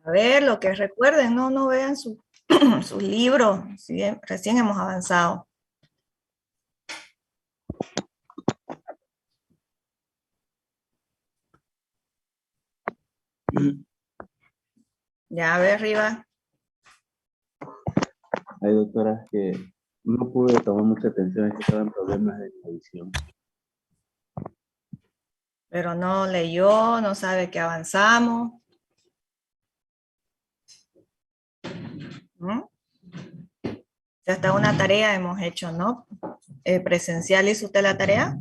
A ver, lo que recuerden, no vean sus libros, si recién hemos avanzado. Ya, a ver, arriba. Hay doctoras que no pude tomar mucha atención, es que estaban problemas de audición. Pero no leyó, no sabe que avanzamos. ¿Mm? Ya hasta una tarea hemos hecho, ¿no? Presencial, ¿hizo usted la tarea?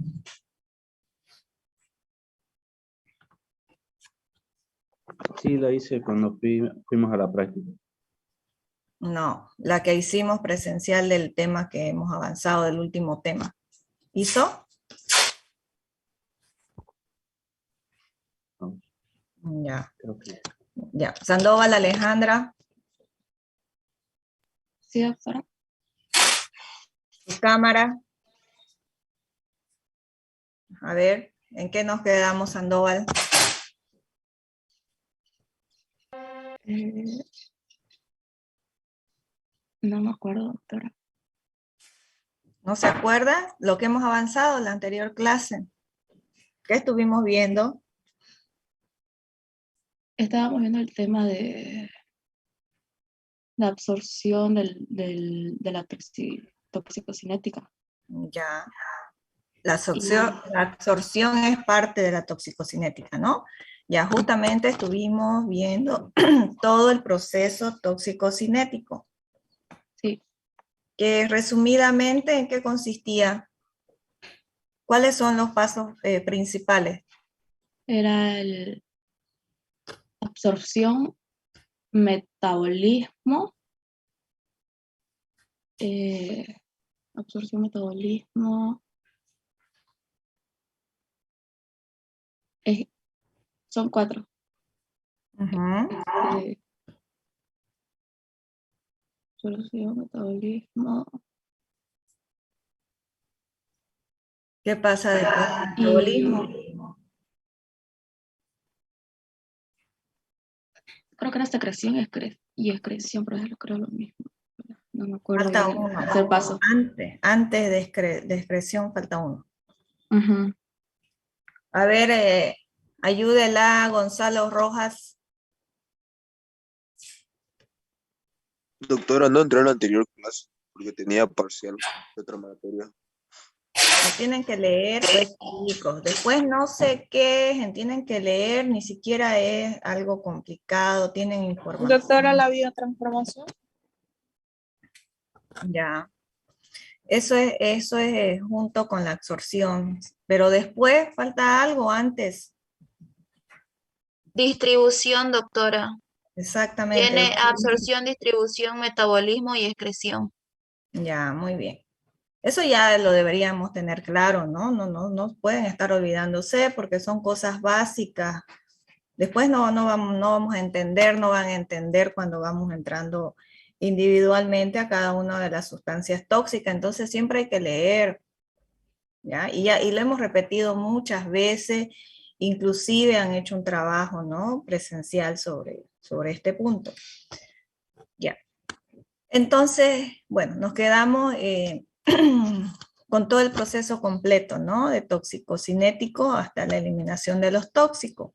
Sí, la hice cuando fuimos a la práctica. No, la que hicimos presencial del tema que hemos avanzado, del último tema. ¿Hizo? No, Ya. creo que Ya. Sandoval Alejandra. Sí, doctora. Su cámara. A ver, ¿en qué nos quedamos, Sandoval? No me acuerdo, doctora. ¿No se acuerda lo que hemos avanzado en la anterior clase? ¿Qué estuvimos viendo? Estábamos viendo el tema de la absorción de la toxicocinética. Ya. La absorción es parte de la toxicocinética, ¿no? Ya justamente estuvimos viendo todo el proceso toxicocinético, Sí, que resumidamente, ¿en qué consistía? ¿Cuáles son los pasos principales? era el absorción, metabolismo, eh, absorción, metabolismo, son 4. Ujú. Absorción, metabolismo. ¿Qué pasa después del metabolismo? Creo que era secreción y excreción, pero es creo lo mismo. No me acuerdo Falta bien el uno. tercer paso. Antes de excreción falta uno. Ujú. A ver, ayúdela, Gonzalo Rojas. Doctora, no entré en la anterior clase porque tenía parcial de otra materia. Lo tienen que leer, pues, chicos. Después no se quejen, tienen que leer, ni siquiera es algo complicado, tienen información. Doctora, la biotransformación. Ya. Eso es junto con la absorción. Pero después falta algo antes. Distribución, doctora. Exactamente. Tiene absorción, distribución, metabolismo y excreción. Ya, muy bien. Eso ya lo deberíamos tener claro, ¿no? No pueden estar olvidándose porque son cosas básicas. Después no vamos a entender, no van a entender cuando vamos entrando individualmente a cada una de las sustancias tóxicas. Entonces siempre hay que leer, ¿ya? Y lo hemos repetido muchas veces, inclusive han hecho un trabajo, ¿no? Presencial sobre este punto. Ya. Entonces, bueno, nos quedamos con todo el proceso completo, ¿no? De toxicocinético hasta la eliminación de los tóxicos.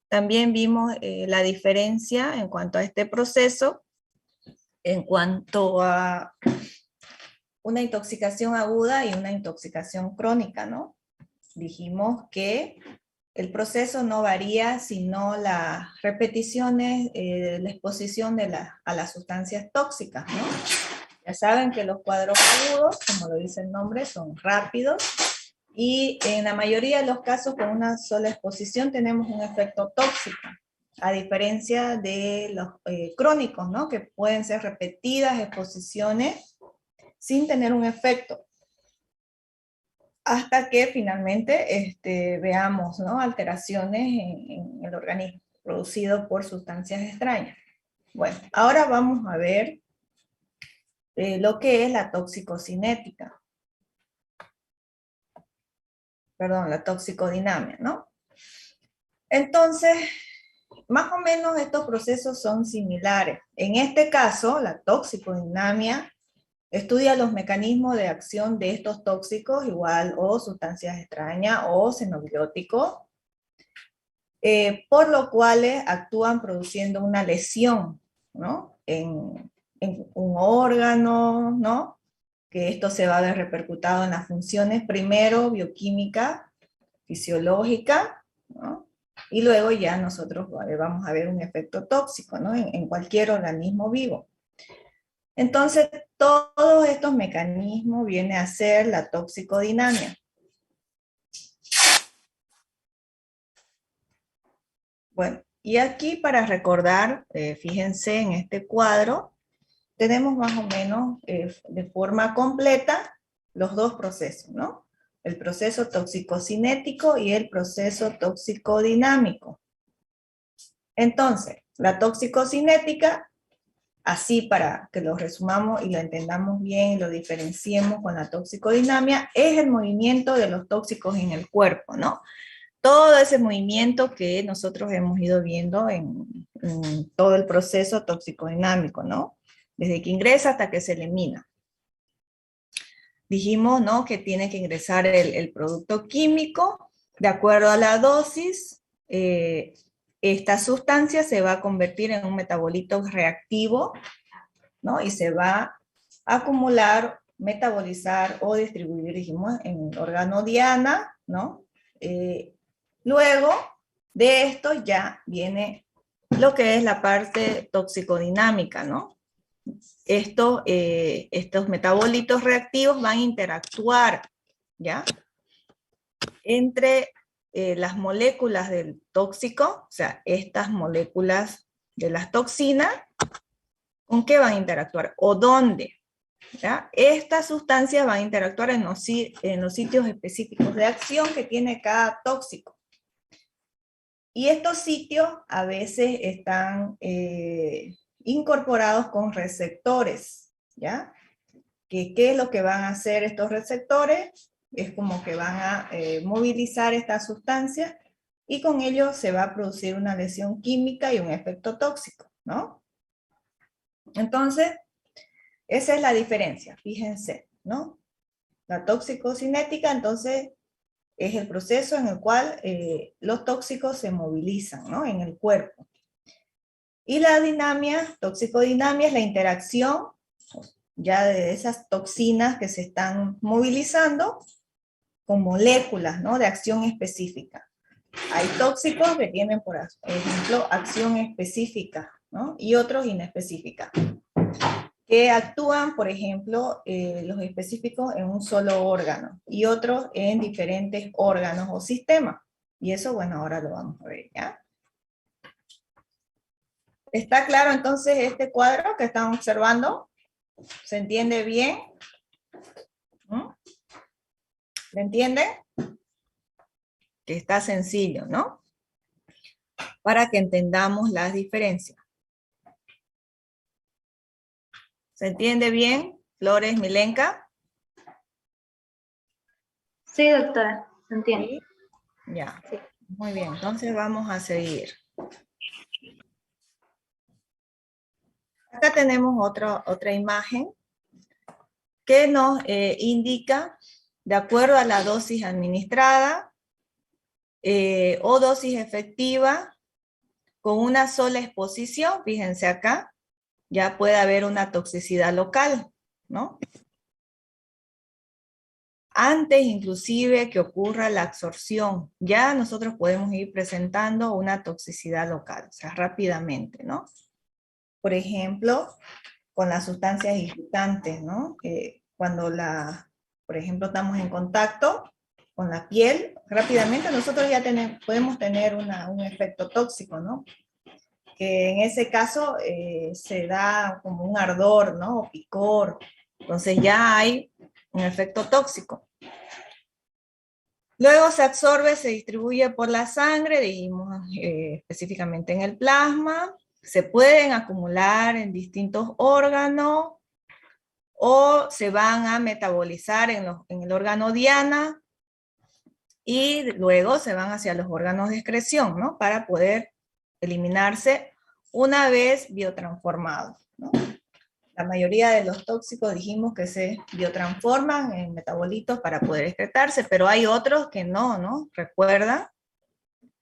También vimos la diferencia en cuanto a este proceso, en cuanto a una intoxicación aguda y una intoxicación crónica, ¿no? Dijimos que el proceso no varía, sino las repeticiones, la exposición a las sustancias tóxicas, ¿no? Ya saben que los cuadros agudos, como lo dice el nombre, son rápidos, y en la mayoría de los casos con una sola exposición tenemos un efecto tóxico, a diferencia de los crónicos, ¿no? Que pueden ser repetidas exposiciones sin tener un efecto, hasta que finalmente veamos, ¿no? Alteraciones en el organismo producidos por sustancias extrañas. Bueno, ahora vamos a ver lo que es la toxicocinética. Perdón, la toxicodinamia, ¿no? Entonces, más o menos estos procesos son similares. En este caso, la toxicodinamia estudia los mecanismos de acción de estos tóxicos, igual o sustancias extrañas o xenobióticos, por lo cual actúan produciendo una lesión, ¿no? En un órgano, ¿no? Que esto se va a ver repercutado en las funciones, primero bioquímica, fisiológica, ¿no? Y luego ya nosotros vamos a ver un efecto tóxico, ¿no? En cualquier organismo vivo. Entonces, todos estos mecanismos vienen a ser la toxicodinamia. Bueno, y aquí para recordar, fíjense en este cuadro, tenemos más o menos de forma completa los dos procesos, ¿no? El proceso toxicocinético y el proceso toxicodinámico. Entonces, la toxicocinética, así para que lo resumamos y lo entendamos bien y lo diferenciemos con la toxicodinamia, es el movimiento de los tóxicos en el cuerpo, ¿no? Todo ese movimiento que nosotros hemos ido viendo en todo el proceso toxicodinámico, ¿no? Desde que ingresa hasta que se elimina. Dijimos, ¿no? Que tiene que ingresar el producto químico, de acuerdo a la dosis, esta sustancia se va a convertir en un metabolito reactivo, ¿no? Y se va a acumular, metabolizar o distribuir, dijimos, en el órgano diana, ¿no? Luego de esto ya viene lo que es la parte toxicodinámica, ¿no? Estos metabolitos reactivos van a interactuar, ¿ya? Entre las moléculas del tóxico, o sea, estas moléculas de las toxinas, ¿con qué van a interactuar? ¿O dónde? ¿Ya? Estas sustancias van a interactuar en los sitios específicos de acción que tiene cada tóxico. Y estos sitios a veces están incorporados con receptores, ¿ya? ¿Qué es lo que van a hacer estos receptores? Es como que van a movilizar estas sustancias y con ello se va a producir una lesión química y un efecto tóxico, ¿no? Entonces, esa es la diferencia, fíjense, ¿no? La toxicocinética, entonces, es el proceso en el cual los tóxicos se movilizan, ¿no? En el cuerpo. Y la toxicodinamia es la interacción ya de esas toxinas que se están movilizando con moléculas, ¿no? De acción específica. Hay tóxicos que tienen, por ejemplo, acción específica, ¿no? Y otros inespecífica, que actúan, por ejemplo, los específicos en un solo órgano y otros en diferentes órganos o sistemas. Y eso, bueno, ahora lo vamos a ver, ¿ya? ¿Está claro entonces este cuadro que están observando? ¿Se entiende bien? ¿Le entienden? Que está sencillo, ¿no? Para que entendamos las diferencias. ¿Se entiende bien, Flores, Milenka? Sí, doctora, se entiende. ¿Sí? Ya, Sí. muy bien, entonces vamos a seguir. Acá tenemos otra imagen que nos indica, de acuerdo a la dosis administrada o dosis efectiva, con una sola exposición, fíjense acá, ya puede haber una toxicidad local, ¿no? Antes inclusive que ocurra la absorción, ya nosotros podemos ir presentando una toxicidad local, o sea, rápidamente, ¿no? Por ejemplo, con las sustancias irritantes, ¿no? Cuando por ejemplo, estamos en contacto con la piel, rápidamente nosotros ya podemos tener un efecto tóxico, ¿no? Que en ese caso se da como un ardor, ¿no? O picor. Entonces ya hay un efecto tóxico. Luego se absorbe, se distribuye por la sangre, dijimos específicamente en el plasma. Se pueden acumular en distintos órganos o se van a metabolizar en el órgano diana y luego se van hacia los órganos de excreción, ¿no? Para poder eliminarse una vez biotransformado, ¿no? La mayoría de los tóxicos dijimos que se biotransforman en metabolitos para poder excretarse, pero hay otros que no, ¿no? Recuerda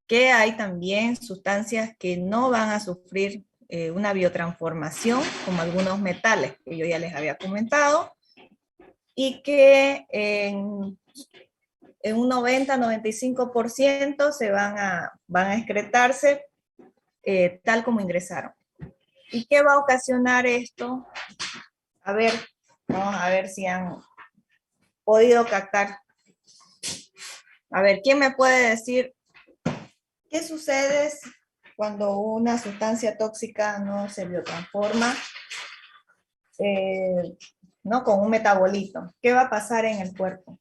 que hay también sustancias que no van a sufrir una biotransformación, como algunos metales, que yo ya les había comentado, y que en un 90-95% van a excretarse tal como ingresaron. ¿Y qué va a ocasionar esto? A ver, vamos a ver si han podido captar. A ver, ¿quién me puede decir qué sucede cuando una sustancia tóxica no se biotransforma, ¿no? Con un metabolito? ¿Qué va a pasar en el cuerpo?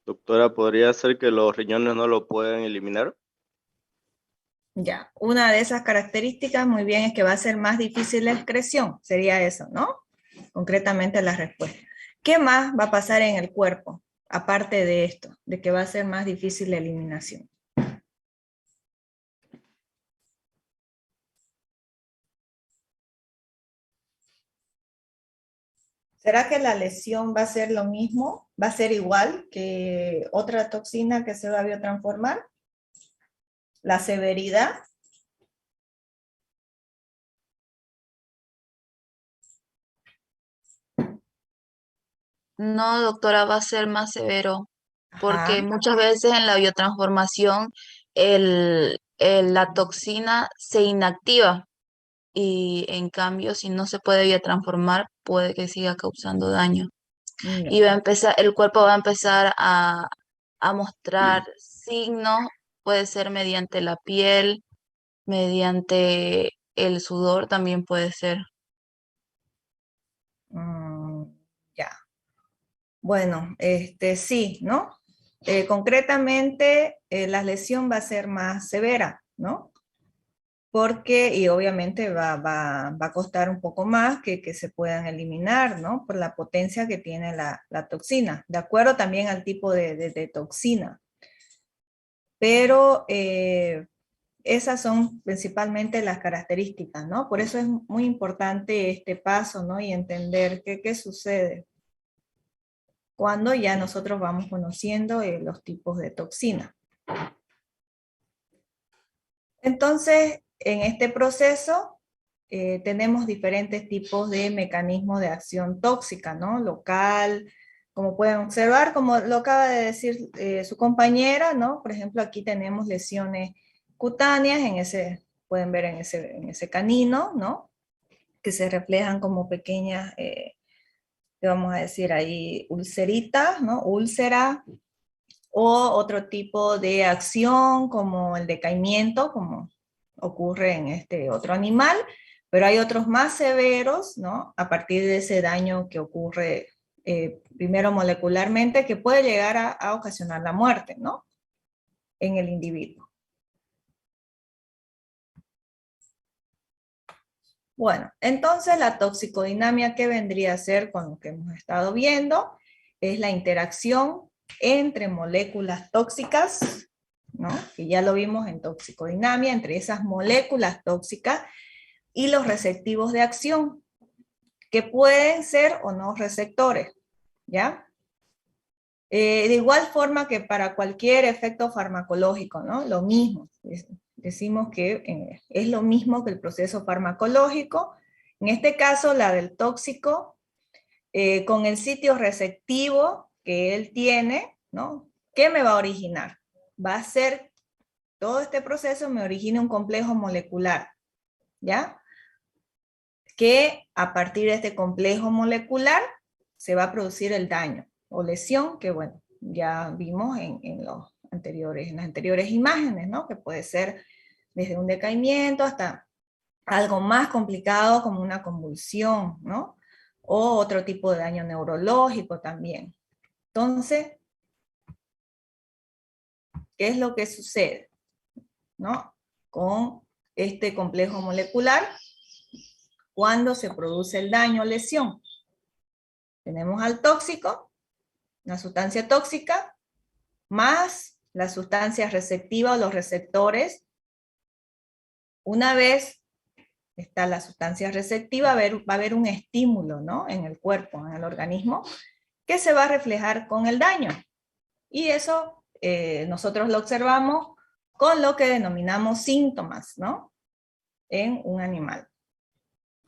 Doctora, ¿podría ser que los riñones no lo puedan eliminar? Ya, una de esas características muy bien es que va a ser más difícil la excreción, sería eso, ¿no? Concretamente la respuesta. ¿Qué más va a pasar en el cuerpo, aparte de esto, de que va a ser más difícil la eliminación? ¿Será que la lesión va a ser lo mismo? ¿Va a ser igual que otra toxina que se va a biotransformar? ¿La severidad? No, doctora, va a ser más severo, porque Ajá. muchas veces en la biotransformación la toxina se inactiva y en cambio si no se puede biotransformar puede que siga causando daño. Y va a empezar, el cuerpo va a empezar a mostrar signos, puede ser mediante la piel, mediante el sudor también puede ser. Ya. Bueno, sí, ¿no? Concretamente, la lesión va a ser más severa, ¿no? Porque, y obviamente va a costar un poco más que se puedan eliminar, ¿no? Por la potencia que tiene la toxina, de acuerdo también al tipo de toxina. Pero esas son principalmente las características, ¿no? Por eso es muy importante este paso, ¿no? Y entender qué sucede cuando ya nosotros vamos conociendo los tipos de toxina. Entonces, en este proceso tenemos diferentes tipos de mecanismos de acción tóxica, ¿no? Local, como pueden observar, como lo acaba de decir su compañera, ¿no? Por ejemplo, aquí tenemos lesiones cutáneas, pueden ver en ese canino, ¿no? Que se reflejan como pequeñas, ¿qué vamos a decir ahí? Ulceritas, ¿no? Úlcera, o otro tipo de acción como el decaimiento, como ocurre en este otro animal, pero hay otros más severos, ¿no? A partir de ese daño que ocurre primero molecularmente, que puede llegar a ocasionar la muerte, ¿no? En el individuo. Bueno, entonces la toxicodinamia, ¿qué vendría a ser con lo que hemos estado viendo? Es la interacción entre moléculas tóxicas, ¿no? Que ya lo vimos en toxicodinamia, entre esas moléculas tóxicas y los receptivos de acción, que pueden ser o no receptores, ¿ya? De igual forma que para cualquier efecto farmacológico, ¿no? Lo mismo, decimos que es lo mismo que el proceso farmacológico, en este caso la del tóxico, con el sitio receptivo que él tiene, ¿no? ¿Qué me va a originar? Va a ser, todo este proceso me origina un complejo molecular, ¿ya? Que a partir de este complejo molecular se va a producir el daño o lesión que, bueno, ya vimos en las anteriores imágenes, ¿no? Que puede ser desde un decaimiento hasta algo más complicado como una convulsión, ¿no? O otro tipo de daño neurológico también. Entonces, ¿qué es lo que sucede? ¿No? Con este complejo molecular cuando se produce el daño o lesión. Tenemos al tóxico, una sustancia tóxica, más las sustancias receptivas o los receptores. Una vez está la sustancia receptiva, va a haber un estímulo, ¿no?, en el cuerpo, en el organismo, que se va a reflejar con el daño. Y eso nosotros lo observamos con lo que denominamos síntomas, ¿no?, en un animal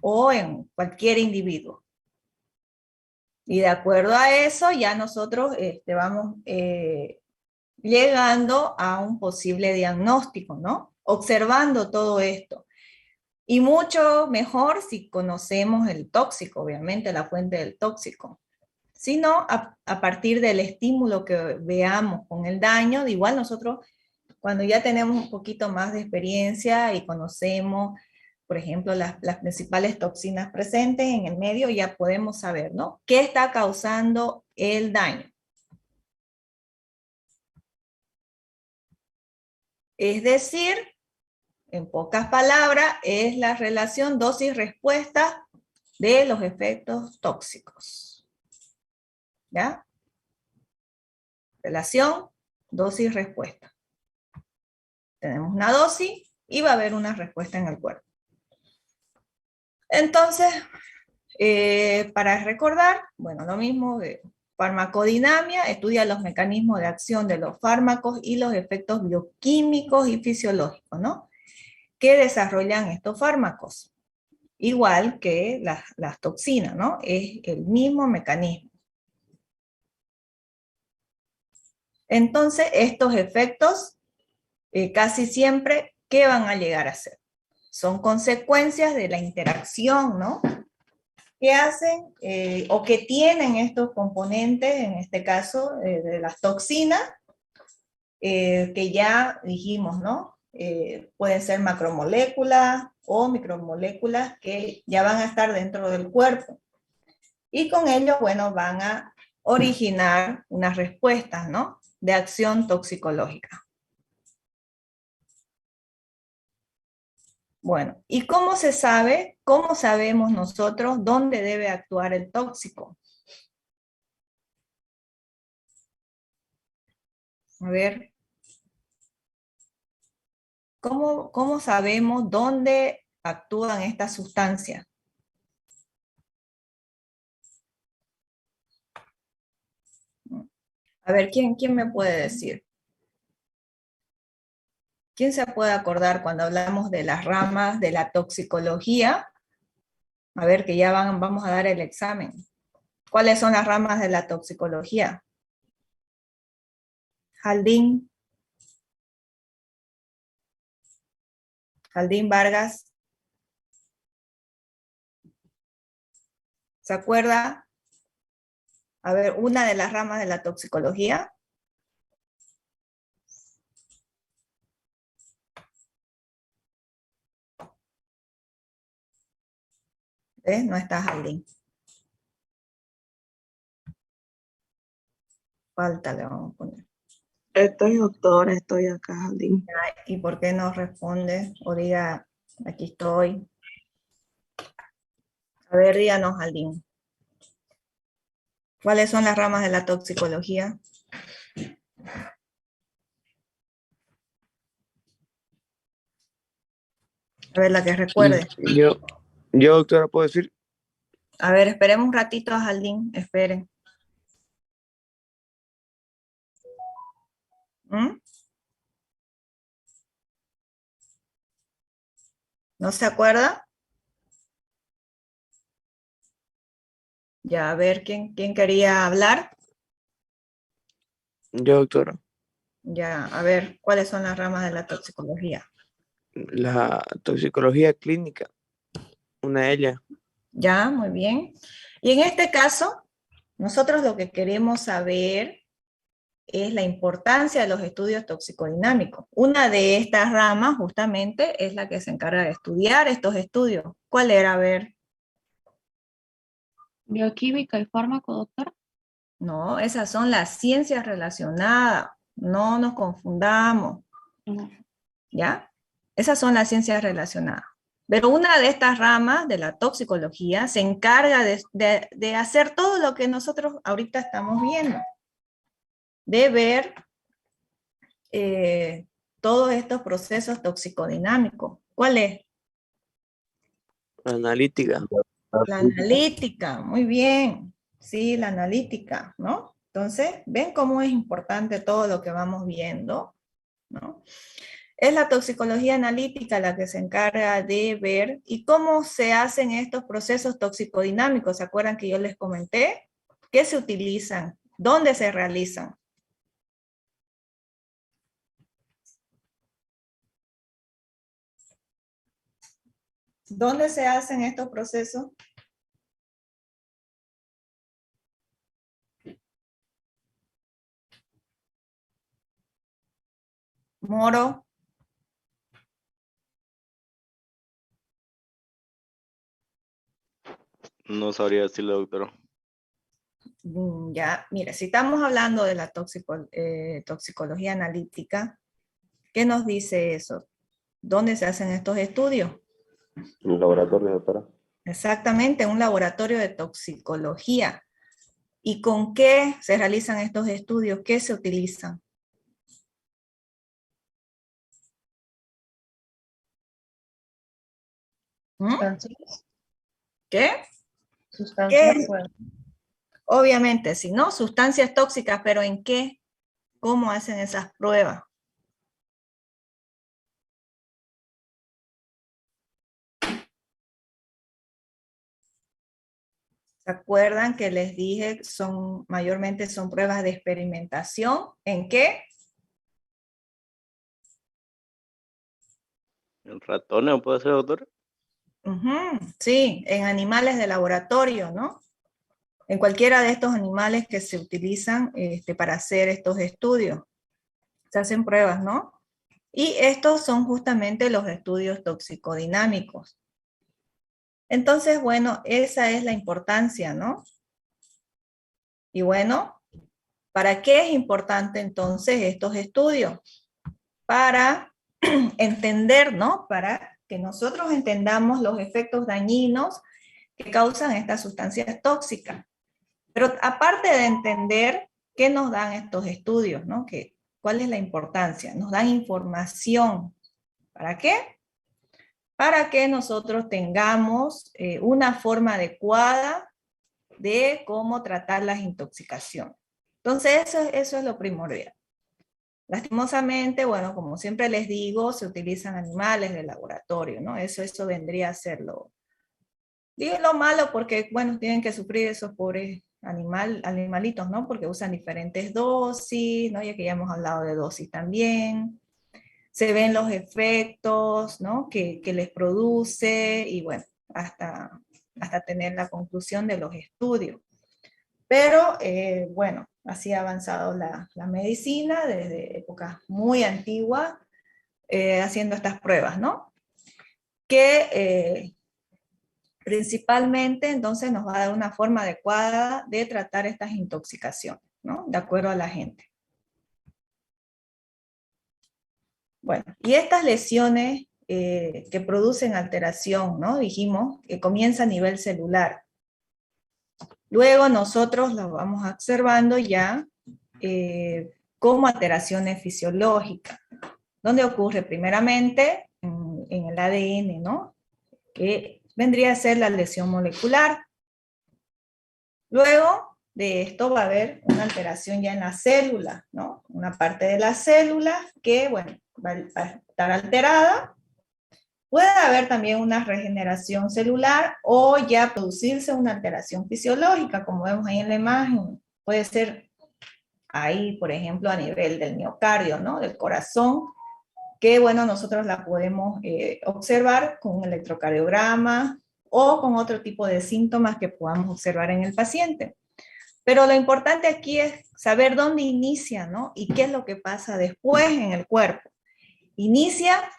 o en cualquier individuo. Y de acuerdo a eso, ya nosotros vamos llegando a un posible diagnóstico, ¿no?, observando todo esto. Y mucho mejor si conocemos el tóxico, obviamente, la fuente del tóxico. Si no, a partir del estímulo que veamos con el daño, de igual nosotros, cuando ya tenemos un poquito más de experiencia y conocemos, por ejemplo, las principales toxinas presentes en el medio, ya podemos saber, ¿no?, qué está causando el daño. Es decir, en pocas palabras, es la relación dosis-respuesta de los efectos tóxicos. ¿Ya? Relación dosis-respuesta. Tenemos una dosis y va a haber una respuesta en el cuerpo. Entonces, para recordar, bueno, lo mismo de farmacodinamia, estudia los mecanismos de acción de los fármacos y los efectos bioquímicos y fisiológicos, ¿no?, que desarrollan estos fármacos. Igual que las toxinas, ¿no? Es el mismo mecanismo. Entonces, estos efectos casi siempre, ¿qué van a llegar a ser? Son consecuencias de la interacción, ¿no?, que hacen o que tienen estos componentes, en este caso de las toxinas, que ya dijimos, ¿no? Pueden ser macromoléculas o micromoléculas que ya van a estar dentro del cuerpo. Y con ello, bueno, van a originar unas respuestas, ¿no?, de acción toxicológica. Bueno, ¿y cómo se sabe, cómo sabemos nosotros dónde debe actuar el tóxico? A ver, ¿cómo sabemos dónde actúan estas sustancias? A ver, ¿quién me puede decir? ¿Quién se puede acordar cuando hablamos de las ramas de la toxicología? A ver, que ya vamos a dar el examen. ¿Cuáles son las ramas de la toxicología? Jaldín. Jaldín Vargas. ¿Se acuerda? A ver, una de las ramas de la toxicología. ¿Ves? No está Jaldín. Falta, le vamos a poner. Estoy doctora, estoy acá, Jaldín. ¿Y por qué no responde? O diga, aquí estoy. A ver, díganos, Jaldín. ¿Cuáles son las ramas de la toxicología? A ver, la que recuerde. Yo, doctora, ¿puedo decir? A ver, esperemos un ratito a Jaldín, esperen. ¿No se acuerda? Ya, a ver, ¿quién quería hablar? Yo, doctora. Ya, a ver, ¿cuáles son las ramas de la toxicología? La toxicología clínica, una de ellas. Ya, muy bien. Y en este caso, nosotros lo que queremos saber es la importancia de los estudios toxicodinámicos. Una de estas ramas justamente es la que se encarga de estudiar estos estudios. ¿Cuál era? A ver. Bioquímica y fármaco, doctora. No, esas son las ciencias relacionadas. No nos confundamos. No. ¿Ya? Esas son las ciencias relacionadas. Pero una de estas ramas de la toxicología se encarga de hacer todo lo que nosotros ahorita estamos viendo. De ver todos estos procesos toxicodinámicos. ¿Cuál es? La analítica. La analítica, muy bien. Sí, la analítica, ¿no? Entonces, ¿ven cómo es importante todo lo que vamos viendo? ¿No? Es la toxicología analítica la que se encarga de ver y cómo se hacen estos procesos toxicodinámicos. ¿Se acuerdan que yo les comenté? ¿Qué se utilizan? ¿Dónde se realizan? ¿Dónde se hacen estos procesos? Moro. No sabría decirle, doctora. Ya, mire, si estamos hablando de la toxicología analítica, ¿qué nos dice eso? ¿Dónde se hacen estos estudios? En el laboratorio, doctora. Exactamente, un laboratorio de toxicología. ¿Y con qué se realizan estos estudios? ¿Qué se utilizan? Sustancias. ¿Qué? Sustancias. ¿Qué? Bueno. Obviamente, si no, sustancias tóxicas, pero ¿en qué? ¿Cómo hacen esas pruebas? ¿Se acuerdan que les dije mayormente son pruebas de experimentación? ¿En qué? ¿En ratones puede ser, doctora? Sí, en animales de laboratorio, ¿no? En cualquiera de estos animales que se utilizan para hacer estos estudios. Se hacen pruebas, ¿no? Y estos son justamente los estudios toxicodinámicos. Entonces, bueno, esa es la importancia, ¿no? Y bueno, ¿para qué es importante entonces estos estudios? Para entender, ¿no? Para que nosotros entendamos los efectos dañinos que causan estas sustancias tóxicas. Pero aparte de entender qué nos dan estos estudios, ¿no? ¿Cuál es la importancia? Nos dan información. ¿Para qué? Para que nosotros tengamos una forma adecuada de cómo tratar las intoxicaciones. Entonces, eso es lo primordial. Lastimosamente, bueno, como siempre les digo, se utilizan animales de laboratorio, ¿no? Eso vendría a ser digo lo malo porque, bueno, tienen que sufrir esos pobres animalitos, ¿no? Porque usan diferentes dosis, ¿no? Ya que ya hemos hablado de dosis también. Se ven los efectos, ¿no? Que les produce y, bueno, hasta tener la conclusión de los estudios. Pero, bueno, así ha avanzado la medicina desde épocas muy antiguas, haciendo estas pruebas, ¿no? Que principalmente entonces nos va a dar una forma adecuada de tratar estas intoxicaciones, ¿no? De acuerdo a la gente. Bueno, y estas lesiones que producen alteración, ¿no? Dijimos que comienza a nivel celular. Luego nosotros lo vamos observando ya como alteraciones fisiológicas. ¿Dónde ocurre? Primeramente en el ADN, ¿no? Que vendría a ser la lesión molecular. Luego de esto va a haber una alteración ya en la célula, ¿no? Una parte de la célula que, bueno, va a estar alterada. Puede haber también una regeneración celular o ya producirse una alteración fisiológica, como vemos ahí en la imagen. Puede ser ahí, por ejemplo, a nivel del miocardio, ¿no? Del corazón, que, bueno, nosotros la podemos observar con un electrocardiograma o con otro tipo de síntomas que podamos observar en el paciente. Pero lo importante aquí es saber dónde inicia, ¿no? Y qué es lo que pasa después en el cuerpo. Inicia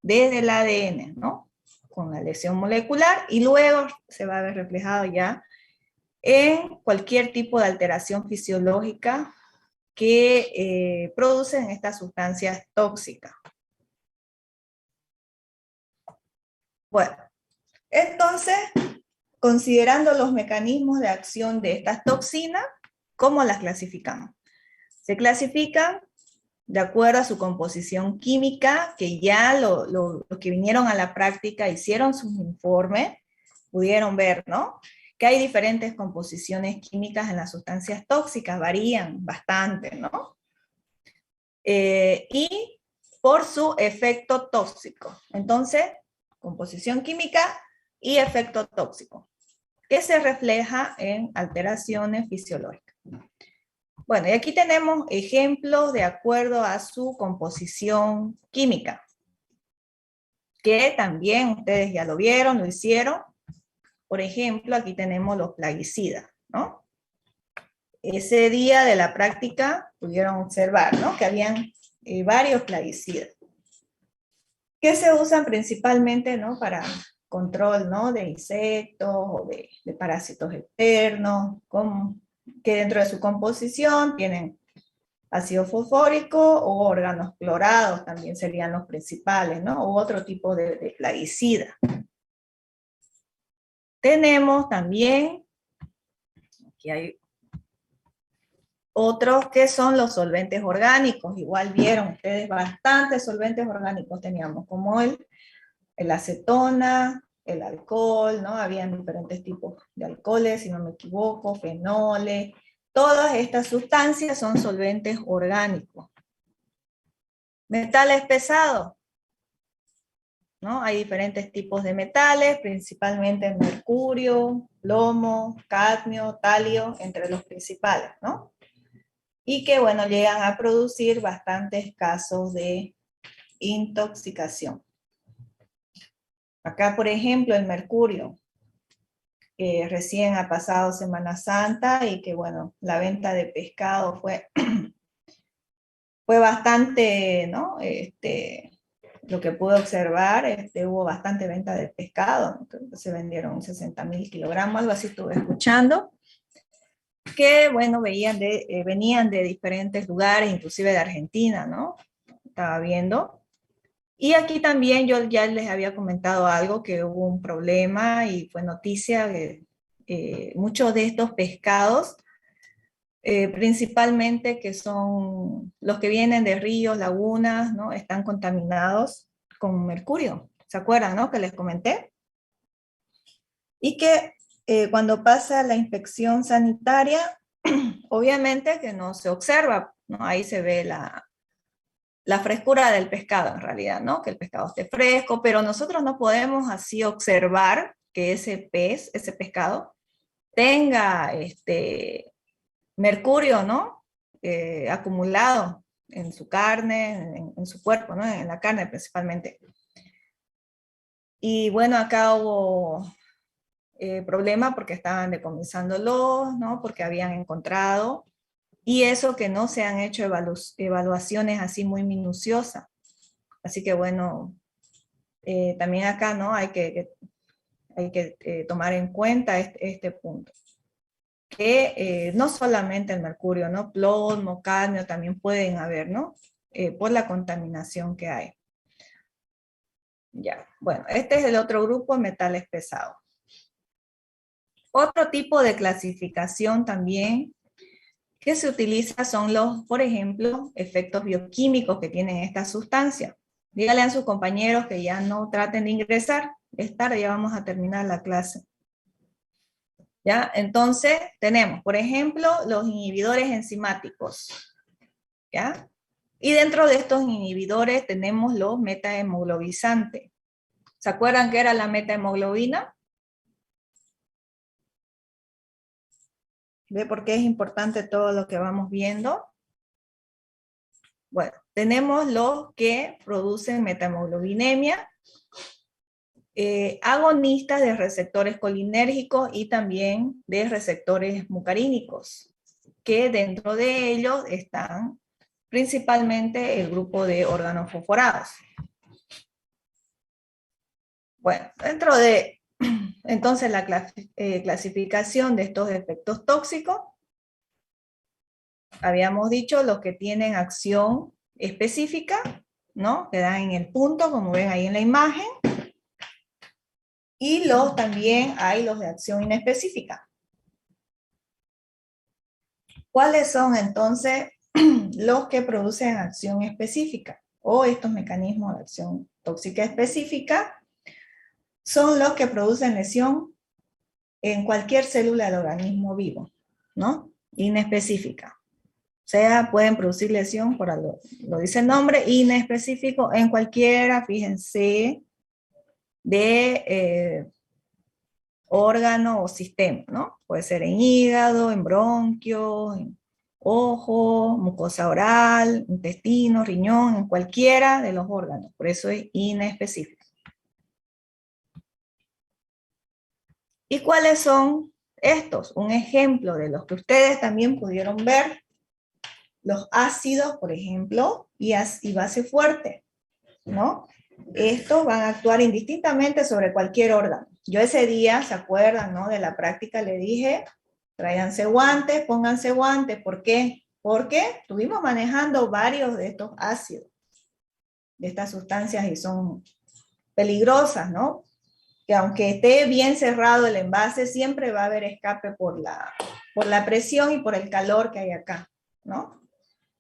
desde el ADN, ¿no? Con la lesión molecular y luego se va a ver reflejado ya en cualquier tipo de alteración fisiológica que producen estas sustancias tóxicas. Bueno, entonces, considerando los mecanismos de acción de estas toxinas, ¿cómo las clasificamos? Se clasifican de acuerdo a su composición química, que ya los que vinieron a la práctica hicieron sus informes, pudieron ver, ¿no? Que hay diferentes composiciones químicas en las sustancias tóxicas, varían bastante, ¿no? Y por su efecto tóxico. Entonces, composición química y efecto tóxico, que se refleja en alteraciones fisiológicas. Bueno, y aquí tenemos ejemplos de acuerdo a su composición química, que también ustedes ya lo vieron, lo hicieron. Por ejemplo, aquí tenemos los plaguicidas, ¿no? Ese día de la práctica pudieron observar, ¿no? Que habían varios plaguicidas, que se usan principalmente, ¿no? Para control, ¿no? De insectos o de parásitos externos, que dentro de su composición tienen ácido fosfórico o órganos clorados, también serían los principales, ¿no? U otro tipo de plaguicida. Tenemos también, aquí hay otros que son los solventes orgánicos. Igual vieron ustedes bastantes solventes orgánicos teníamos, como el acetona, el alcohol, ¿no? Habían diferentes tipos de alcoholes, si no me equivoco, fenoles. Todas estas sustancias son solventes orgánicos. Metales pesados, ¿no? Hay diferentes tipos de metales, principalmente mercurio, plomo, cadmio, talio, entre los principales, ¿no? Y que, bueno, llegan a producir bastantes casos de intoxicación. Acá, por ejemplo, el mercurio, que recién ha pasado Semana Santa y que, bueno, la venta de pescado fue bastante, ¿no? Lo que pude observar, hubo bastante venta de pescado, se vendieron 60.000 kilogramos, algo así estuve escuchando, que, bueno, venían de diferentes lugares, inclusive de Argentina, ¿no? Estaba viendo. Y aquí también yo ya les había comentado algo, que hubo un problema y fue noticia que muchos de estos pescados, principalmente que son los que vienen de ríos, lagunas, ¿no? Están contaminados con mercurio. ¿Se acuerdan, no? Que les comenté. Y que cuando pasa la inspección sanitaria, obviamente que no se observa, ¿no? Ahí se ve la frescura del pescado en realidad, ¿no? Que el pescado esté fresco, pero nosotros no podemos así observar que ese pez, ese pescado, tenga mercurio, ¿no? Acumulado en su carne, en su cuerpo, ¿no? En la carne principalmente. Y bueno, acá hubo problema porque estaban decomisándolos, ¿no? Porque habían encontrado, y eso que no se han hecho evaluaciones así muy minuciosas. Así que bueno, también acá, ¿no? Hay que tomar en cuenta este punto. Que no solamente el mercurio, ¿no? Plomo, cadmio también pueden haber, ¿no? Por la contaminación que hay. Ya, bueno, este es el otro grupo, metales pesados. Otro tipo de clasificación también que se utiliza son los, por ejemplo, efectos bioquímicos que tienen estas sustancias. Díganle a sus compañeros que ya no traten de ingresar, es tarde, ya vamos a terminar la clase. ¿Ya? Entonces, tenemos, por ejemplo, los inhibidores enzimáticos. ¿Ya? Y dentro de estos inhibidores tenemos los metahemoglobizantes. ¿Se acuerdan qué era la metahemoglobina? ¿Ve por qué es importante todo lo que vamos viendo? Bueno, tenemos los que producen metahemoglobinemia, agonistas de receptores colinérgicos y también de receptores mucarínicos, que dentro de ellos están principalmente el grupo de órganos fosforados. Bueno, dentro de entonces la clasificación de estos efectos tóxicos, habíamos dicho los que tienen acción específica, ¿no? Que dan en el punto, como ven ahí en la imagen. Y también hay los de acción inespecífica. ¿Cuáles son entonces los que producen acción específica? O estos mecanismos de acción tóxica específica son los que producen lesión en cualquier célula del organismo vivo, ¿no? Inespecífica. O sea, pueden producir lesión, por algo, lo dice el nombre, inespecífico en cualquiera, fíjense, de órgano o sistema, ¿no? Puede ser en hígado, en bronquios, en ojo, mucosa oral, intestino, riñón, en cualquiera de los órganos. Por eso es inespecífico. ¿Y cuáles son estos? Un ejemplo de los que ustedes también pudieron ver. Los ácidos, por ejemplo, y base fuerte, ¿no? Estos van a actuar indistintamente sobre cualquier órgano. Yo ese día, ¿se acuerdan, no? De la práctica le dije, tráiganse guantes, pónganse guantes. ¿Por qué? Porque estuvimos manejando varios de estos ácidos, de estas sustancias, y son peligrosas, ¿no? Que aunque esté bien cerrado el envase, siempre va a haber escape por la presión y por el calor que hay acá, ¿no?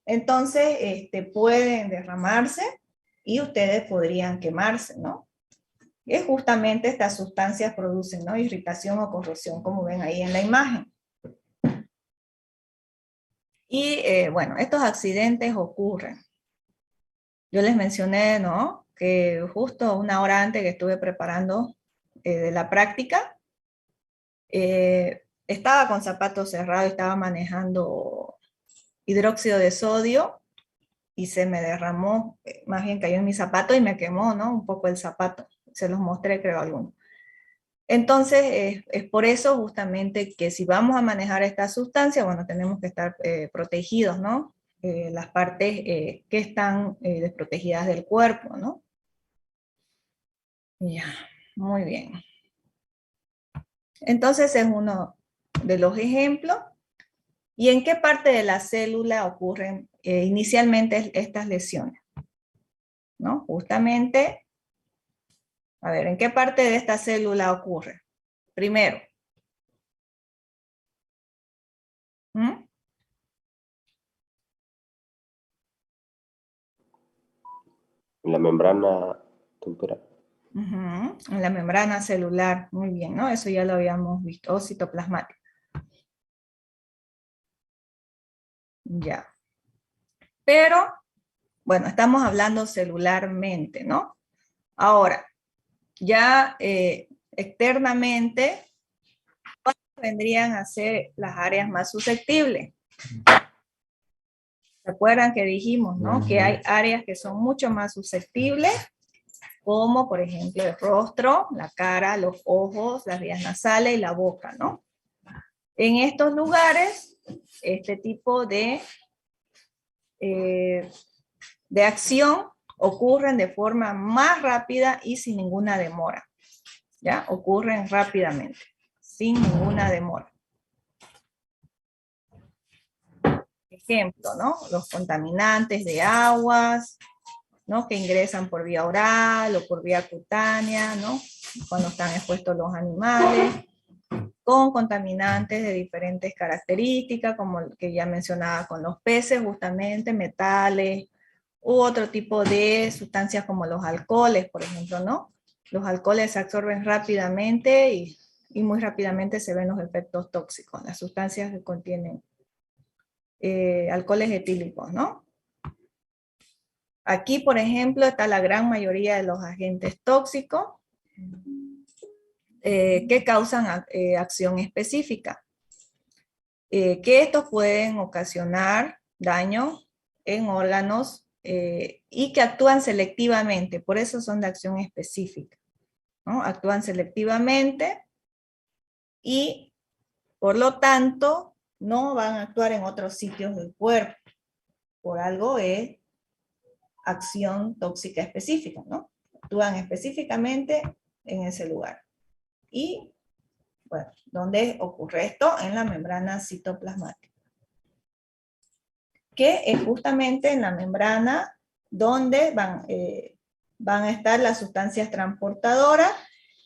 Entonces, pueden derramarse y ustedes podrían quemarse, ¿no? Y justamente estas sustancias producen, ¿no? Irritación o corrosión, como ven ahí en la imagen. Y bueno, estos accidentes ocurren. Yo les mencioné, ¿no? Que justo una hora antes que estuve preparando de la práctica, estaba con zapatos cerrados, estaba manejando hidróxido de sodio y se me derramó, más bien cayó en mi zapato y me quemó, ¿no? Un poco el zapato. Se los mostré, creo, a algunos. Entonces, es por eso justamente que si vamos a manejar esta sustancia, bueno, tenemos que estar protegidos, ¿no? Las partes que están desprotegidas del cuerpo, ¿no? Ya, muy bien. Entonces es uno de los ejemplos. ¿Y en qué parte de la célula ocurren inicialmente estas lesiones? ¿No? Justamente, a ver, ¿en qué parte de esta célula ocurre? Primero. ¿Mm? En la membrana, doctora. En la membrana celular, muy bien, ¿no? Eso ya lo habíamos visto, o citoplasmática. Ya. Pero, bueno, estamos hablando celularmente, ¿no? Ahora, ya externamente, ¿cuáles vendrían a ser las áreas más susceptibles? ¿Se acuerdan que dijimos, no? Que hay áreas que son mucho más susceptibles, como por ejemplo el rostro, la cara, los ojos, las vías nasales y la boca, ¿no? En estos lugares, este tipo de acción ocurren de forma más rápida y sin ninguna demora. ¿Ya? Ocurren rápidamente, sin ninguna demora. Ejemplo, ¿no? Los contaminantes de aguas, ¿no? Que ingresan por vía oral o por vía cutánea, ¿no? Cuando están expuestos los animales, con contaminantes de diferentes características, como el que ya mencionaba con los peces, justamente, metales, u otro tipo de sustancias como los alcoholes, por ejemplo, ¿no? Los alcoholes se absorben rápidamente y muy rápidamente se ven los efectos tóxicos, las sustancias que contienen alcoholes etílicos, ¿no? Aquí, por ejemplo, está la gran mayoría de los agentes tóxicos que causan acción específica. Que estos pueden ocasionar daño en órganos y que actúan selectivamente, por eso son de acción específica, ¿no? Actúan selectivamente y, por lo tanto, no van a actuar en otros sitios del cuerpo. Por algo es acción tóxica específica, ¿no? Actúan específicamente en ese lugar. Y, bueno, ¿dónde ocurre esto? En la membrana citoplasmática, que es justamente en la membrana donde van a estar las sustancias transportadoras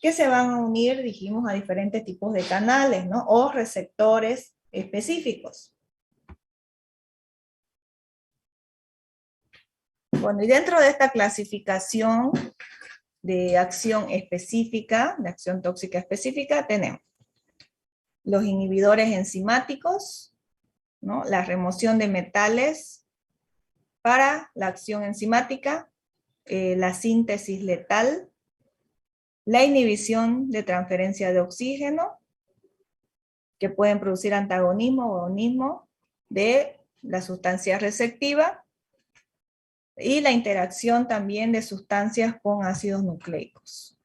que se van a unir, dijimos, a diferentes tipos de canales, ¿no? O receptores específicos. Bueno, y dentro de esta clasificación de acción específica, de acción tóxica específica, tenemos los inhibidores enzimáticos, ¿no? La remoción de metales para la acción enzimática, la síntesis letal, la inhibición de transferencia de oxígeno, que pueden producir antagonismo o agonismo de la sustancia receptiva, y la interacción también de sustancias con ácidos nucleicos.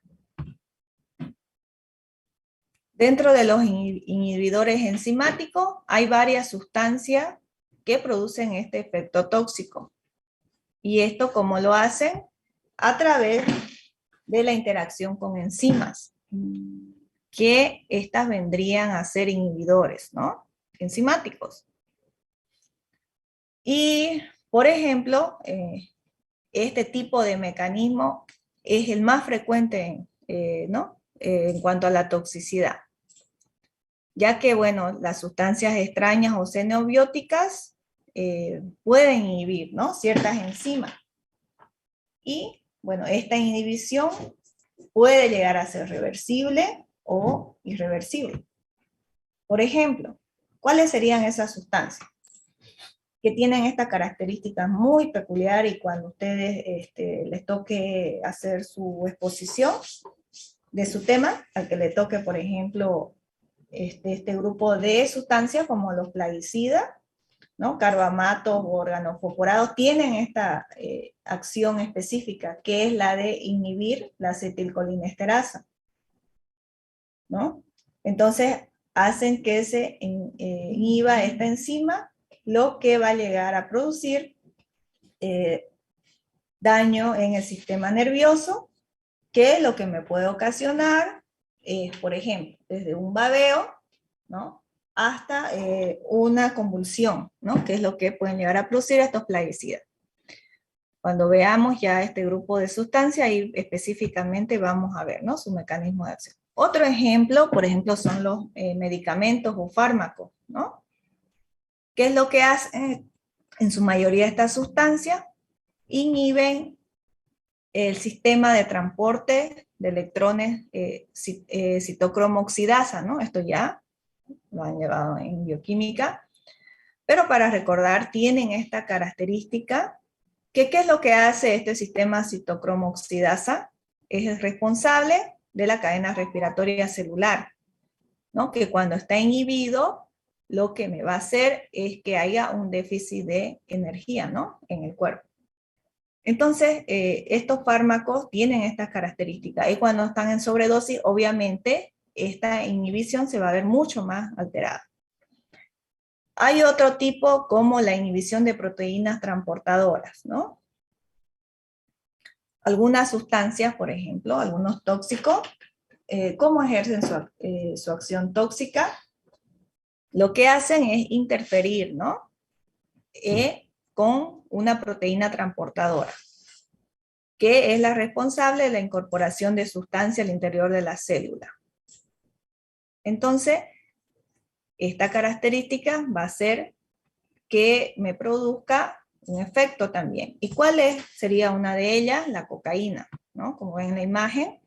Dentro de los inhibidores enzimáticos hay varias sustancias que producen este efecto tóxico. Y esto, ¿cómo lo hacen? A través de la interacción con enzimas, que estas vendrían a ser inhibidores, ¿no? Enzimáticos. Y, por ejemplo, este tipo de mecanismo es el más frecuente, ¿no? En cuanto a la toxicidad. Ya que, bueno, las sustancias extrañas o xenobióticas pueden inhibir, ¿no? Ciertas enzimas. Y, bueno, esta inhibición puede llegar a ser reversible o irreversible. Por ejemplo, ¿cuáles serían esas sustancias que tienen esta característica muy peculiar y cuando ustedes les toque hacer su exposición de su tema, al que le toque, por ejemplo, este grupo de sustancias como los plaguicidas, ¿no? Carbamatos o organofosforados tienen esta acción específica, que es la de inhibir la acetilcolinesterasa, ¿no? Entonces, hacen que se inhiba esta enzima, lo que va a llegar a producir daño en el sistema nervioso, que lo que me puede ocasionar es, por ejemplo, desde un babeo, ¿no? Hasta una convulsión, ¿no? Que es lo que pueden llegar a producir estos plaguicidas. Cuando veamos ya este grupo de sustancias, ahí específicamente vamos a ver, ¿no? Su mecanismo de acción. Otro ejemplo, por ejemplo, son los medicamentos o fármacos, ¿no? ¿Qué es lo que hacen en su mayoría estas sustancias? Inhiben el sistema de transporte de electrones citocromo oxidasa, ¿no? Esto ya lo han llevado en bioquímica, pero para recordar, tienen esta característica, que ¿qué es lo que hace este sistema citocromo oxidasa? Es el responsable de la cadena respiratoria celular, ¿no? Que cuando está inhibido, lo que me va a hacer es que haya un déficit de energía, ¿no? En el cuerpo. Entonces, estos fármacos tienen estas características, y cuando están en sobredosis, obviamente, esta inhibición se va a ver mucho más alterada. Hay otro tipo como la inhibición de proteínas transportadoras, ¿no? Algunas sustancias, por ejemplo, algunos tóxicos, ¿cómo ejercen su acción tóxica? Lo que hacen es interferir, ¿no? Con una proteína transportadora, que es la responsable de la incorporación de sustancia al interior de la célula. Entonces, esta característica va a ser que me produzca un efecto también. ¿Y cuál sería una de ellas? La cocaína, ¿no? Como ven en la imagen.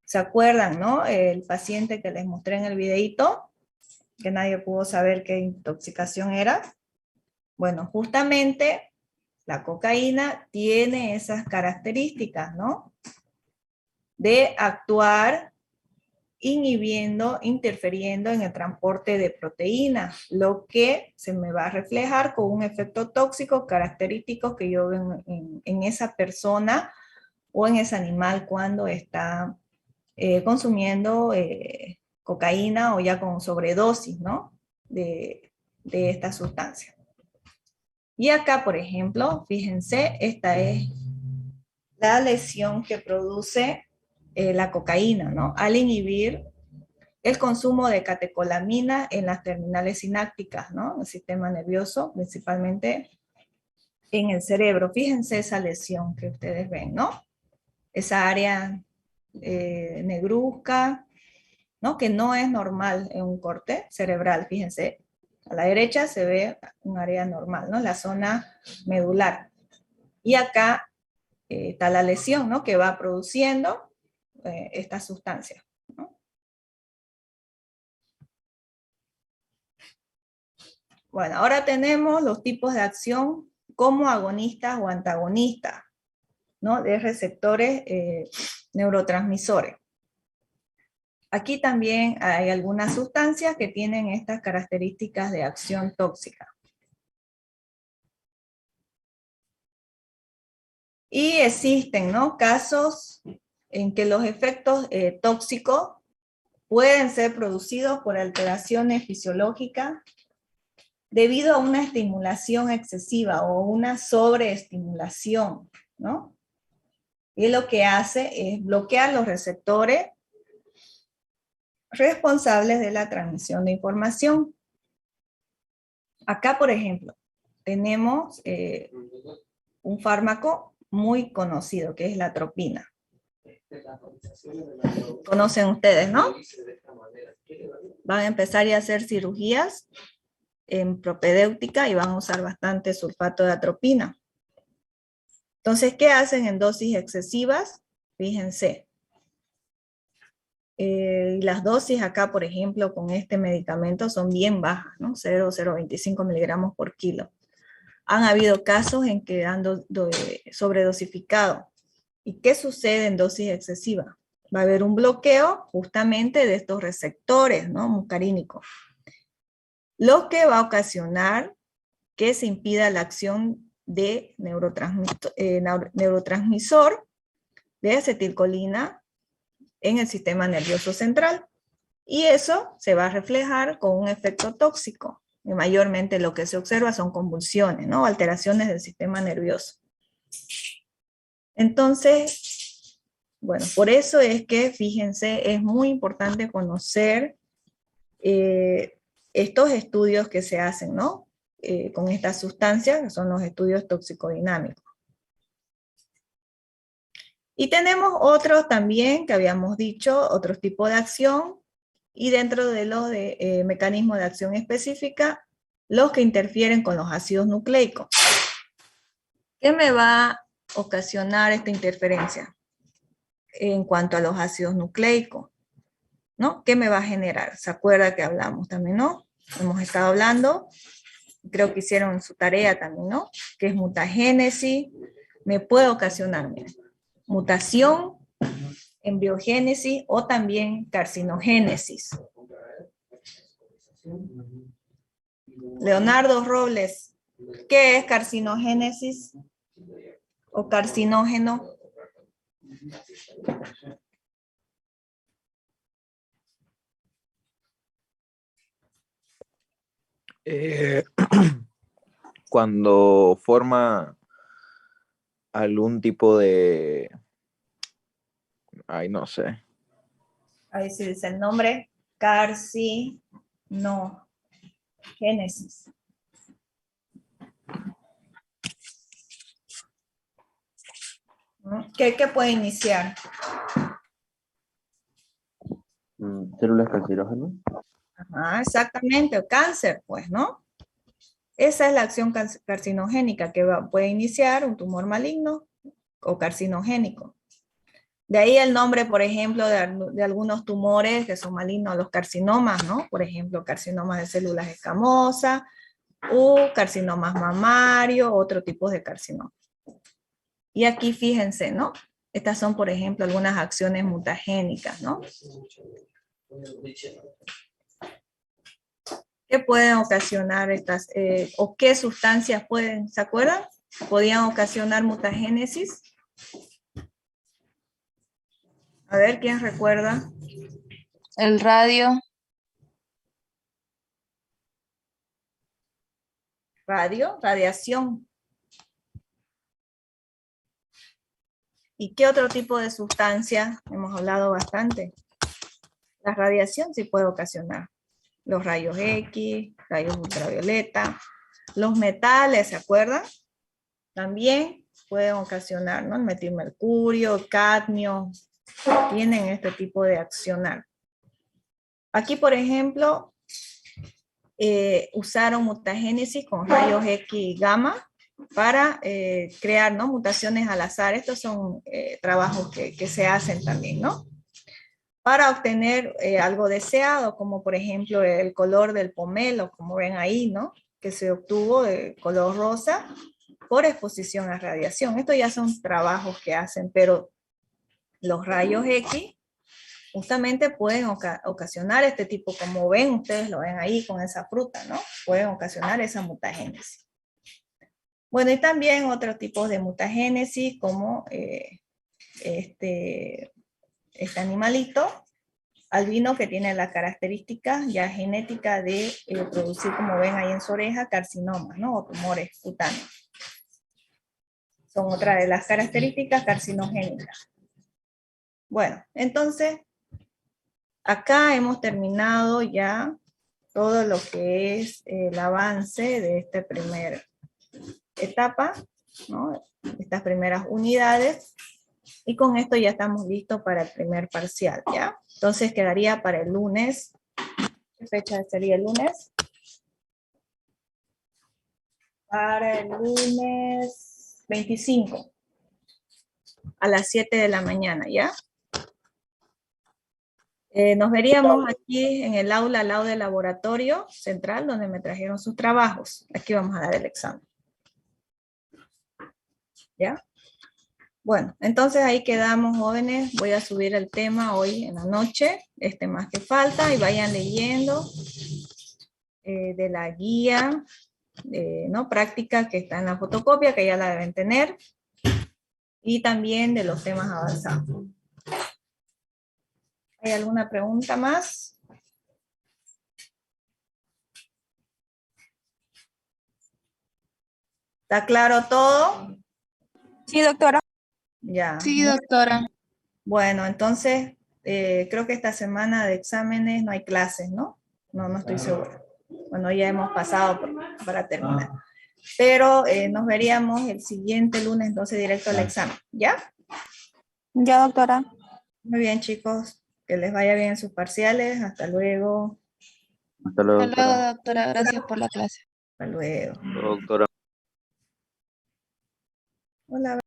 ¿Se acuerdan, no? El paciente que les mostré en el videito, que nadie pudo saber qué intoxicación era. Bueno, justamente la cocaína tiene esas características, ¿no? De actuar inhibiendo, interfiriendo en el transporte de proteínas, lo que se me va a reflejar con un efecto tóxico característico que yo veo en esa persona o en ese animal cuando está consumiendo cocaína o ya con sobredosis, ¿no? De esta sustancia. Y acá, por ejemplo, fíjense, esta es la lesión que produce la cocaína, ¿no? Al inhibir el consumo de catecolamina en las terminales sinápticas, ¿no? El sistema nervioso, principalmente en el cerebro. Fíjense esa lesión que ustedes ven, ¿no? Esa área negruzca, ¿no? Que no es normal en un corte cerebral, fíjense. A la derecha se ve un área normal, ¿no? La zona medular. Y acá está la lesión, ¿no? Que va produciendo esta sustancia, ¿no? Bueno, ahora tenemos los tipos de acción como agonistas o antagonistas, ¿no? De receptores neurotransmisores. Aquí también hay algunas sustancias que tienen estas características de acción tóxica. Y existen, ¿no? Casos en que los efectos tóxicos pueden ser producidos por alteraciones fisiológicas debido a una estimulación excesiva o una sobreestimulación, ¿no? Y lo que hace es bloquear los receptores responsables de la transmisión de información. Acá, por ejemplo, tenemos un fármaco muy conocido, que es la atropina. Conocen ustedes, ¿no? Van a empezar ya a hacer cirugías en propedéutica y van a usar bastante sulfato de atropina. Entonces, ¿qué hacen en dosis excesivas? Fíjense. Las dosis acá, por ejemplo, con este medicamento son bien bajas, ¿no? 0,025 miligramos por kilo. Han habido casos en que han sobredosificado. ¿Y qué sucede en dosis excesiva? Va a haber un bloqueo justamente de estos receptores, ¿no? Muscarínicos. Lo que va a ocasionar que se impida la acción de neurotransmisor de acetilcolina en el sistema nervioso central. Y eso se va a reflejar con un efecto tóxico. Y mayormente lo que se observa son convulsiones, ¿no? Alteraciones del sistema nervioso. Entonces, bueno, por eso es que, fíjense, es muy importante conocer estos estudios que se hacen, ¿no? Con estas sustancias, que son los estudios toxicodinámicos. Y tenemos otros también, que habíamos dicho, otros tipos de acción, y dentro de los mecanismos de acción específica, los que interfieren con los ácidos nucleicos. ¿Qué me va a ocasionar esta interferencia en cuanto a los ácidos nucleicos? ¿No? ¿Qué me va a generar? ¿Se acuerda que hablamos también, no? Hemos estado hablando, creo que hicieron su tarea también, ¿no? Que es mutagénesis, me puede ocasionar, miren, mutación, embriogénesis o también carcinogénesis. Leonardo Robles, ¿qué es carcinogénesis o carcinógeno? Cuando forma algún tipo de... Ay, no sé. Ahí sí dice el nombre, carcinogénesis. ¿Qué puede iniciar? Células cancerógenas. Ajá, exactamente, o cáncer, pues, ¿no? Esa es la acción carcinogénica que puede iniciar un tumor maligno o carcinogénico. De ahí el nombre, por ejemplo, de algunos tumores que son malignos, los carcinomas, ¿no? Por ejemplo, carcinomas de células escamosas, o carcinomas mamarios, otro tipo de carcinoma. Y aquí fíjense, ¿no? Estas son, por ejemplo, algunas acciones mutagénicas, ¿no? ¿Qué pueden ocasionar estas, o qué sustancias pueden, ¿se acuerdan? Podían ocasionar mutagénesis. A ver, ¿quién recuerda? El radio. Radiación. ¿Y qué otro tipo de sustancia? Hemos hablado bastante. La radiación sí puede ocasionar. Los rayos X, rayos ultravioleta. Los metales, ¿se acuerdan? También pueden ocasionar, ¿no? El metilmercurio, cadmio, tienen este tipo de accionar. Aquí, por ejemplo, usaron mutagénesis con rayos X y gamma para crear, ¿no?, mutaciones al azar. Estos son trabajos que se hacen también, ¿no? Para obtener algo deseado, como por ejemplo el color del pomelo, como ven ahí, ¿no?, que se obtuvo de color rosa por exposición a radiación. Estos ya son trabajos que hacen, pero los rayos X justamente pueden ocasionar este tipo, como ven, ustedes lo ven ahí con esa fruta, ¿no? Pueden ocasionar esa mutagénesis. Bueno, y también otros tipos de mutagénesis, como este animalito albino, que tiene la característica ya genética de producir, como ven ahí en su oreja, carcinomas, ¿no?, o tumores cutáneos. Son otra de las características carcinogénicas. Bueno, entonces, acá hemos terminado ya todo lo que es el avance de esta primera etapa, ¿no?, estas primeras unidades, y con esto ya estamos listos para el primer parcial, ¿ya? Entonces quedaría para el lunes. ¿Qué fecha sería el lunes? Para el lunes 25, a las 7 de la mañana, ¿ya? Nos veríamos aquí en el aula al lado del laboratorio central, donde me trajeron sus trabajos. Aquí vamos a dar el examen. ¿Ya? Bueno, entonces ahí quedamos, jóvenes. Voy a subir el tema hoy en la noche, más que falta, y vayan leyendo de la guía, ¿no?, práctica que está en la fotocopia, que ya la deben tener, y también de los temas avanzados. ¿Hay alguna pregunta más? ¿Está claro todo? Sí, doctora. Ya. Sí, doctora. Bueno, entonces, creo que esta semana de exámenes no hay clases, ¿no? No estoy segura. Bueno, ya hemos pasado para terminar. Pero nos veríamos el siguiente lunes, entonces directo al examen, ¿ya? Ya, doctora. Muy bien, chicos. Que les vaya bien en sus parciales. Hasta luego. Hasta luego, Hasta luego, doctora. doctora. Gracias por la clase. Hasta luego. Doctora. Hola.